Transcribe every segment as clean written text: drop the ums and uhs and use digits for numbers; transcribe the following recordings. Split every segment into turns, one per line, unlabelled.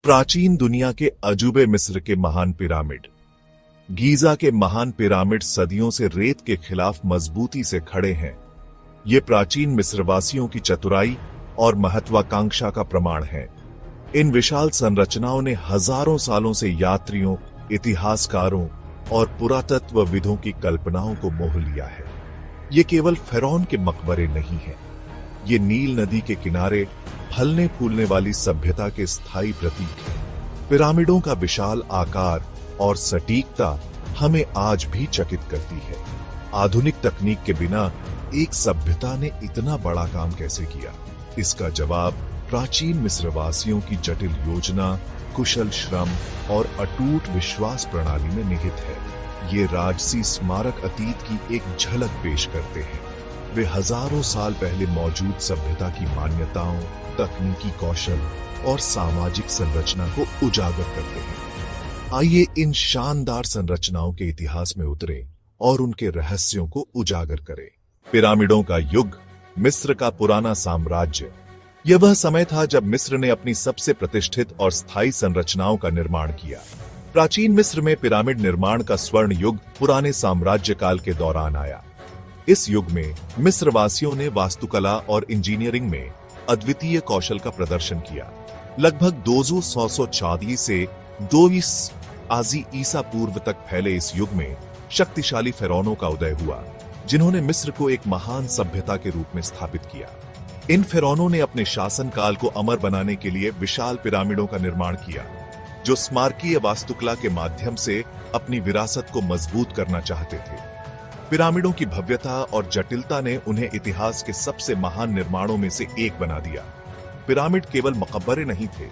प्राचीन दुनिया के अजूबे मिस्र के महान पिरामिड। गीजा के महान पिरामिड सदियों से रेत के खिलाफ मजबूती से खड़े हैं। ये प्राचीन मिस्रवासियों की चतुराई और महत्वाकांक्षा का प्रमाण है। इन विशाल संरचनाओं ने हजारों सालों से यात्रियों, इतिहासकारों और पुरातत्वविदों की कल्पनाओं को मोह लिया है। ये केवल फिरौन के मकबरे नहीं हैं। ये नील नदी के किनारे फलने फूलने वाली सभ्यता के स्थायी प्रतीक हैं। पिरामिडों का विशाल आकार और सटीकता हमें आज भी चकित करती है। आधुनिक तकनीक के बिना एक सभ्यता ने इतना बड़ा काम कैसे किया? इसका जवाब प्राचीन मिस्रवासियों की जटिल योजना, कुशल श्रम और अटूट विश्वास प्रणाली में निहित है। ये राजसी स्मारक अतीत की एक झलक पेश करते हैं। वे हजारों साल पहले मौजूद सभ्यता की मान्यताओं, तकनीकी कौशल और सामाजिक संरचना को उजागर करते हैं। आइए इन शानदार संरचनाओं के इतिहास में उतरें और उनके रहस्यों को उजागर करें। पिरामिडों का युग, मिस्र का पुराना साम्राज्य। यह वह समय था जब मिस्र ने अपनी सबसे प्रतिष्ठित और स्थायी संरचनाओं का निर्माण किया। प्राचीन मिस्र में पिरामिड निर्माण का स्वर्ण युग पुराने साम्राज्य काल के दौरान आया। इस युग में मिस्रवासियों ने वास्तुकला और इंजीनियरिंग में अद्वितीय कौशल का प्रदर्शन किया। लगभग 200 से 22 आजी ईसा पूर्व तक फैले इस युग में शक्तिशाली फिरौनों का उदय हुआ, जिन्होंने मिस्र को एक महान सभ्यता के रूप में स्थापित किया। इन फिरौनों ने अपने शासनकाल को अमर बनाने के लिए विशाल पिरामिडों का निर्माण किया, जो स्मारकीय वास्तुकला के माध्यम से अपनी विरासत को मजबूत करना चाहते थे। पिरामिडों की भव्यता और जटिलता ने उन्हें इतिहास के सबसे महान निर्माणों में से एक बना दिया। पिरामिड केवल मकबरे नहीं थे,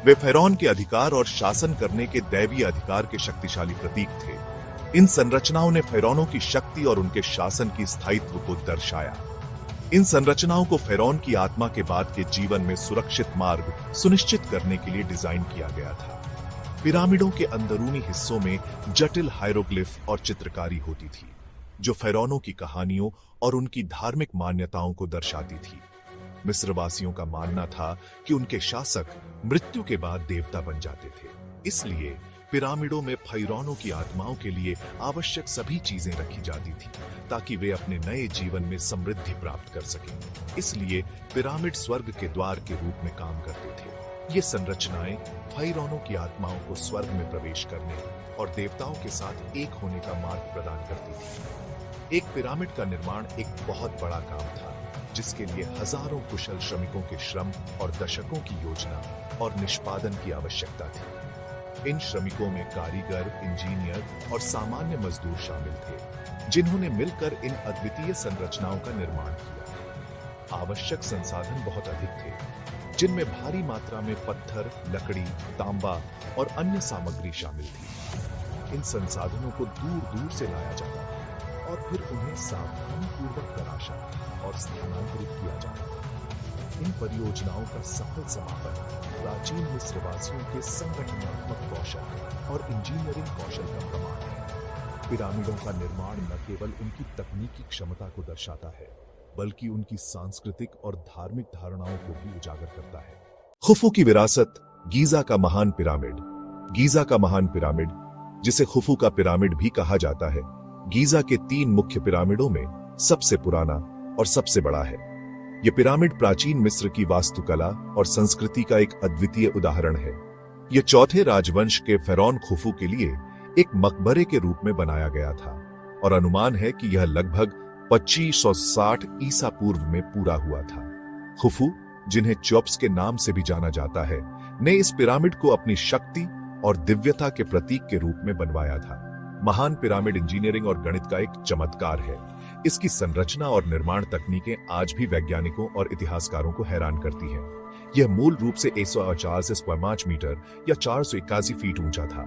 वे फिरौन के अधिकार और शासन करने के दैवीय अधिकार के शक्तिशाली प्रतीक थे। इन संरचनाओं ने फिरौनों की शक्ति और उनके शासन की स्थायित्व को दर्शाया। इन संरचनाओं को फिरौन की आत्मा के बाद के जीवन में सुरक्षित मार्ग सुनिश्चित करने के लिए डिजाइन किया गया था। पिरामिडों के अंदरूनी हिस्सों में जटिल हायरोग्लिफ और चित्रकारी होती थी, जो फिरौनों की कहानियों और उनकी धार्मिक मान्यताओं को दर्शाती थी। मिस्रवासियों का मानना था कि उनके शासक मृत्यु के बाद देवता बन जाते थे। इसलिए पिरामिडों में फिरौनों की आत्माओं के लिए आवश्यक सभी चीजें रखी जाती थी, ताकि वे अपने नए जीवन में समृद्धि प्राप्त कर सकें। इसलिए पिरामिड स्वर्ग के द्वार के रूप में काम करते थे। ये संरचनाएं फिरौनों की आत्माओं को स्वर्ग में प्रवेश करने और देवताओं के साथ एक होने का मार्ग प्रदान करती थी। एक पिरामिड का निर्माण एक बहुत बड़ा काम था, जिसके लिए हजारों कुशल श्रमिकों के श्रम और दशकों की योजना और निष्पादन की आवश्यकता थी। इन श्रमिकों में कारीगर, इंजीनियर और सामान्य मजदूर शामिल थे, जिन्होंने मिलकर इन अद्वितीय संरचनाओं का निर्माण किया। आवश्यक संसाधन बहुत अधिक थे, जिनमें भारी मात्रा में पत्थर, लकड़ी, तांबा और अन्य सामग्री शामिल थी। इन संसाधनों को दूर दूर से लाया जाता था और फिर उन्हें सावधानीपूर्वक तराशा और स्थानांतरित किया जाता था। इन परियोजनाओं का सफल समापन प्राचीन मिस्रवासियों के संगठनात्मक कौशल और इंजीनियरिंग कौशल का प्रमाण है। पिरामिडों का निर्माण न केवल उनकी तकनीकी क्षमता को दर्शाता है, बल्कि उनकी सांस्कृतिक और धार्मिक धारणाओं को भी उजागर करता है। खुफू की विरासत। गीजा का महान पिरामिड। गीजा का महान पिरामिड, जिसे खुफू का पिरामिड भी कहा जाता है, गीजा के 3 मुख्य पिरामिडों में सबसे पुराना और सबसे बड़ा है। यह पिरामिड प्राचीन मिस्र की वास्तुकला और संस्कृति का एक अद्वितीय उदाहरण है। यह चौथे राजवंश के फिरौन खुफू के लिए एक मकबरे के रूप में बनाया गया था और अनुमान है कि यह लगभग 2560 ईसा पूर्व में पूरा हुआ था। खुफू, जिन्हें च्योप्स के नाम से भी जाना जाता है, ने इस पिरामिड को अपनी शक्ति और दिव्यता के प्रतीक के रूप में बनवाया था। महान पिरामिड इंजीनियरिंग और गणित का एक चमत्कार है। इसकी संरचना और निर्माण तकनीकें आज भी वैज्ञानिकों और इतिहासकारों को हैरान करती हैं। यह मूल रूप से 150 मीटर या 481 फीट ऊंचा था,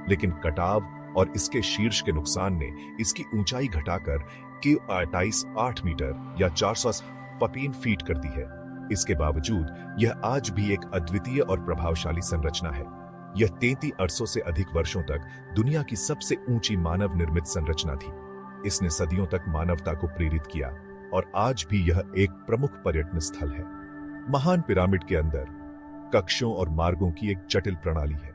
लेकिन कटाव और इसके शीर्ष के नुकसान ने इसकी ऊंचाई घटाकर 28 मीटर या 415 फीट कर दी है। इसके बावजूद यह आज भी एक अद्वितीय और प्रभावशाली संरचना है। यह 33 अरसों से अधिक वर्षों तक दुनिया की सबसे ऊंची मानव निर्मित संरचना थी। इसने सदियों तक मानवता को प्रेरित किया और आज भी यह एक प्रमुख पर्यटन स्थल है। महान पिरामिड के अंदर कक्षों और मार्गों की एक जटिल प्रणाली है।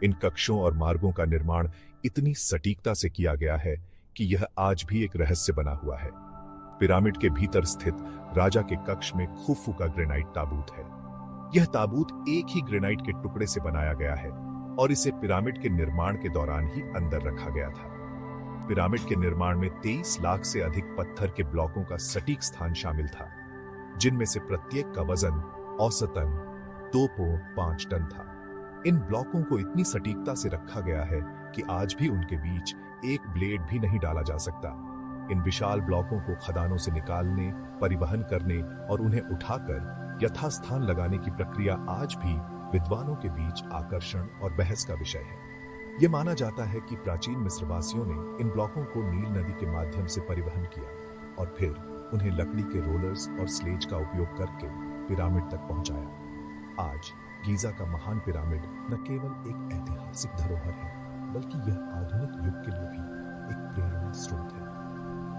इन कक्षों और मार्गों का निर्माण इतनी सटीकता से किया गया है कि यह आज भी एक रहस्य बना हुआ है। पिरामिड के भीतर स्थित राजा के कक्ष में खुफू का ग्रेनाइट ताबूत है। यह ताबूत एक ही ग्रेनाइट के टुकड़े से बनाया गया है और इसे पिरामिड के निर्माण के दौरान ही अंदर रखा गया था। पिरामिड के निर्माण में 23 लाख से अधिक पत्थर के ब्लॉकों का सटीक स्थान शामिल था, जिनमें से प्रत्येक का वजन औसतन 2.5 टन था। इन ब्लॉकों को इतनी सटीकता से रखा गया है कि आज भी उनके बीच एक ब्लेड भी नहीं डाला जा सकता। इन विशाल ब्लॉकों को खदानों से निकालने, परिवहन करने और उन्हें उठाकर यथास्थान लगाने की प्रक्रिया आज भी विद्वानों के बीच आकर्षण और बहस का विषय है। यह माना जाता है कि प्राचीन मिस्रवासियों ने इन ब्लॉकों को नील नदी के माध्यम से परिवहन किया और फिर उन्हें लकड़ी के रोलर्स और स्लेज का उपयोग करके पिरामिड तक पहुंचाया। आज गीजा का महान पिरामिड न केवल एक ऐतिहासिक धरोहर है, बल्कि यह आधुनिक युग के लिए भी एक प्रेरणा स्रोत है।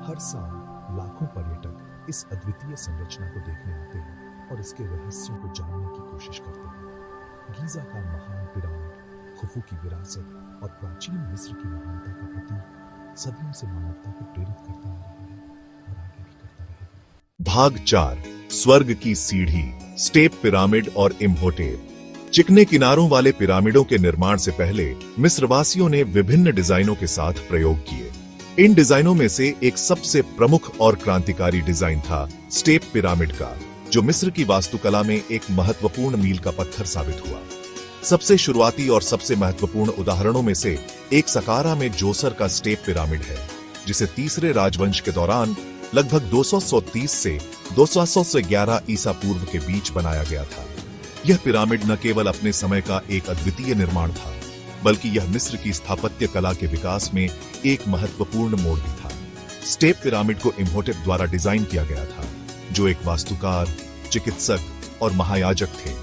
हर साल लाखों पर्यटक इस अद्वितीय संरचना को देखने आते हैं और इसके रहस्यों को जानने की कोशिश करते हैं। गीजा का महान पिरामिड खुफू की विरासत और प्राचीन मिस्र की महानता का प्रतीक सदियों से मानवता को प्रेरित करता आ रहा है और आगे भी करता रहेगा। भाग 4, स्वर्ग की सीढ़ी, स्टेप पिरामिड और इम्होटेप। चिकने किनारों वाले पिरामिडों के निर्माण से पहले मिस्रवासियों ने विभिन्न डिजाइनों के साथ प्रयोग किए। इन डिजाइनों में से एक सबसे प्रमुख और क्रांतिकारी डिजाइन था स्टेप पिरामिड का, जो मिस्र की वास्तुकला में एक महत्वपूर्ण मील का पत्थर साबित हुआ। सबसे शुरुआती और सबसे महत्वपूर्ण उदाहरणों में से एक सकारा में जोसर का स्टेप पिरामिड है, जिसे तीसरे राजवंश के दौरान लगभग 230 से 211 ईसा पूर्व के बीच बनाया गया था। यह पिरामिड न केवल अपने समय का एक अद्वितीय निर्माण था, बल्कि यह मिस्र की स्थापत्य कला के विकास में एक महत्वपूर्ण मोड़ भी था। स्टेप पिरामिड को इम्होटेप द्वारा डिजाइन किया गया था, जो एक वास्तुकार, चिकित्सक और महायाजक थे,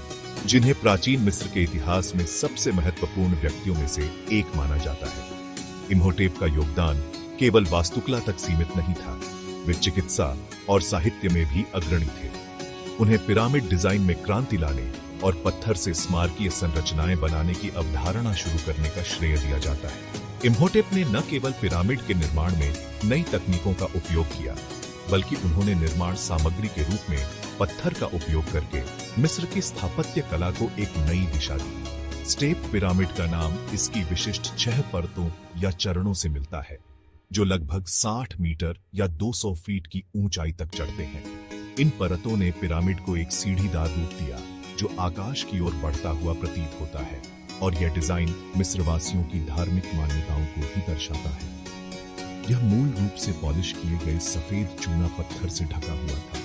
जिन्हें प्राचीन मिस्र के इतिहास में सबसे महत्वपूर्ण व्यक्तियों में से एक माना जाता है। इम्होटेप का योगदान केवल वास्तुकला तक सीमित नहीं था, वे चिकित्सा और साहित्य में भी अग्रणी थे। उन्हें पिरामिड डिजाइन में क्रांति लाने और पत्थर से स्मारकीय संरचनाएं बनाने की अवधारणा शुरू करने का श्रेय दिया जाता है। इम्होटेप ने न केवल पिरामिड के निर्माण में नई तकनीकों का उपयोग किया, बल्कि उन्होंने निर्माण सामग्री के रूप में पत्थर का उपयोग करके मिस्र की स्थापत्य कला को एक नई दिशा दी। स्टेप पिरामिड का नाम इसकी विशिष्ट 6 परतों या चरणों से मिलता है, जो लगभग 60 मीटर या 200 फीट की ऊंचाई तक चढ़ते हैं। इन परतों ने पिरामिड को एक सीढ़ीदार रूप दिया, जो आकाश की ओर बढ़ता हुआ प्रतीत होता है, और यह डिजाइन मिस्रवासियों की धार्मिक मान्यताओं को भी दर्शाता है। यह मूल रूप से पॉलिश किए गए सफेद चूना पत्थर से ढका हुआ था,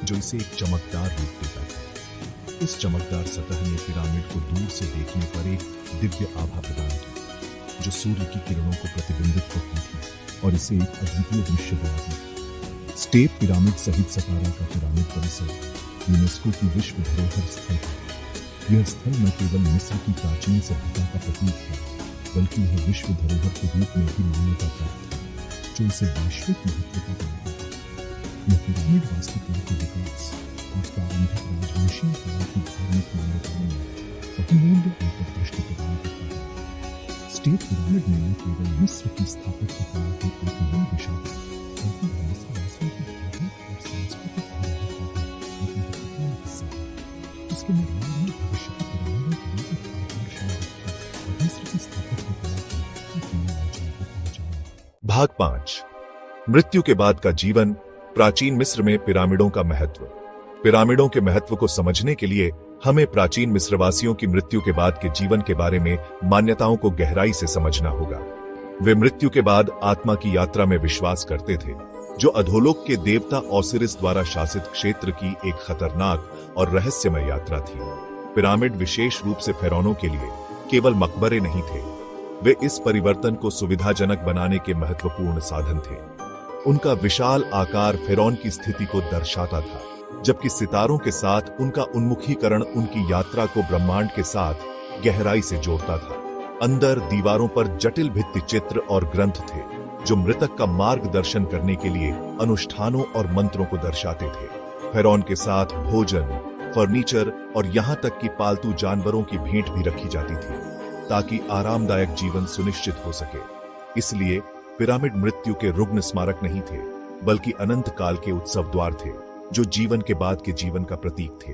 जो इसे एक चमकदार रूप देता था। इस चमकदार सतह ने पिरामिड को दूर से देखने पर एक दिव्य आभा प्रदान की, जो सूर्य की किरणों को प्रतिबिंबित करती थी और इसे एक अद्वितीय दृश्य बनाती थी। स्टेप पिरामिड सहित सकारा का पिरामिड परिसर यूनेस्को की विश्व धरोहर स्थल है। यह स्थल न केवल मिस्र की प्राचीन सभ्यता का प्रतीक है, बल्कि यह विश्व धरोहर के रूप में भी मान्यता प्राप्त है, जो इसे वैश्विक महत्व का बनाता है। यह पिरामिड वास्तुकला के विकास और प्रारंभिक राजवंशीय काल की धार्मिक मान्यताओं में बहुमूल्य अंतर्दृष्टि प्रदान करता है। स्टेप पिरामिड ने न केवल मिस्र की स्थापत्य कला को एक नई दिशा दी, बल्कि मिस्रवासियों की धार्मिक और सांस्कृतिक आराधना का भी एक महत्वपूर्ण हिस्सा है। इसके निर्माण में भविष्य की पिरामिडों के लिए एक आकर्षण रखा और मिस्र की स्थापत्य कला को एक नई ऊंचाई पर पहुंचाया। भाग 5, मृत्यु के बाद का जीवन, प्राचीन मिस्र में पिरामिडों का महत्व। पिरामिडों के महत्व को समझने के लिए हमें प्राचीन मिस्रवासियों की मृत्यु के बाद के जीवन के बारे में मान्यताओं को गहराई से समझना होगा। वे मृत्यु के बाद आत्मा की यात्रा में विश्वास करते थे, जो अधोलोक के देवता ओसिरिस द्वारा शासित क्षेत्र की एक खतरनाक और रहस्यमय यात्रा थी। पिरामिड विशेष रूप से फेरौनों के लिए केवल मकबरे नहीं थे, वे इस परिवर्तन को सुविधाजनक बनाने के महत्वपूर्ण साधन थे। उनका विशाल आकार फेरौन की स्थिति को दर्शाता था, जबकि सितारों के साथ उनका उन्मुखीकरण उनकी यात्रा को ब्रह्मांड के साथ गहराई से जोड़ता था। अंदर दीवारों पर जटिल भित्ति चित्र और ग्रंथ थे, जो मृतक का मार्गदर्शन करने के लिए अनुष्ठानों और मंत्रों को दर्शाते थे। फेरौन के साथ भोजन, फर्नीचर और यहां तक कि पालतू जानवरों की भेंट भी रखी जाती थी ताकि आरामदायक जीवन सुनिश्चित हो सके। इसलिए पिरामिड मृत्यु के रुग्ण स्मारक नहीं थे, बल्कि अनंत काल के उत्सव द्वार थे जो जीवन के बाद के जीवन का प्रतीक थे।